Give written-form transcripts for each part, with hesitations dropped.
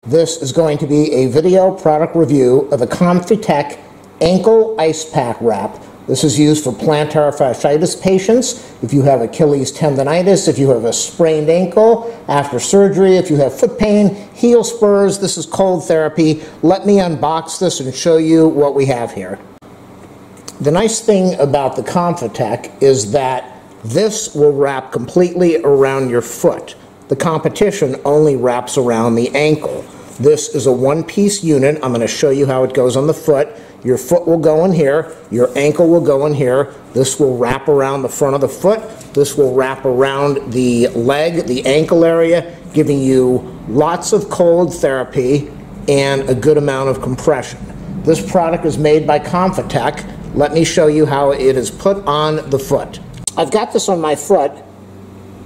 This is going to be a video product review of the ComfiTECH Ankle Ice Pack Wrap. This is used for plantar fasciitis patients, if you have Achilles tendonitis, if you have a sprained ankle after surgery, if you have foot pain, heel spurs. This is cold therapy. Let me unbox this and show you what we have here. The nice thing about the ComfiTECH is that this will wrap completely around your foot. The competition only wraps around the ankle. This is a one-piece unit. I'm going to show you how it goes on the foot. Your foot will go in here. Your ankle will go in here. This will wrap around the front of the foot. This will wrap around the leg, the ankle area, giving you lots of cold therapy and a good amount of compression. This product is made by ComfiTECH. Let me show you how it is put on the foot. I've got this on my foot.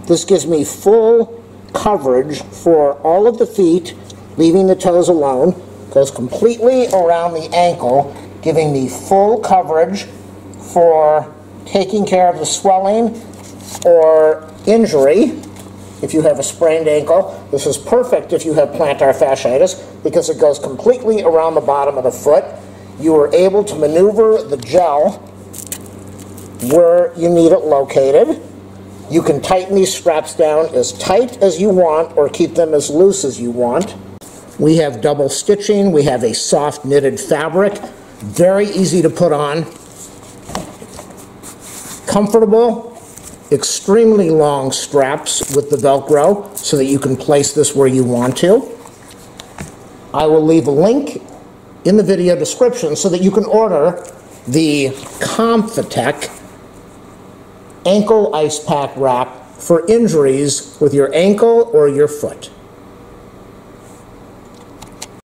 This gives me full coverage for all of the feet, leaving the toes alone. Goes completely around the ankle, giving me full coverage for taking care of the swelling or injury. If you have a sprained ankle, this is perfect if you have plantar fasciitis because it goes completely around the bottom of the foot. You are able to maneuver the gel where you need it located. You can tighten these straps down as tight as you want or keep them as loose as you want. We have double stitching. We have a soft knitted fabric. Very easy to put on. Comfortable. Extremely long straps with the Velcro so that you can place this where you want to. I will leave a link in the video description so that you can order the ComfiTECH Ankle Ice Pack Wrap for injuries with your ankle or your foot.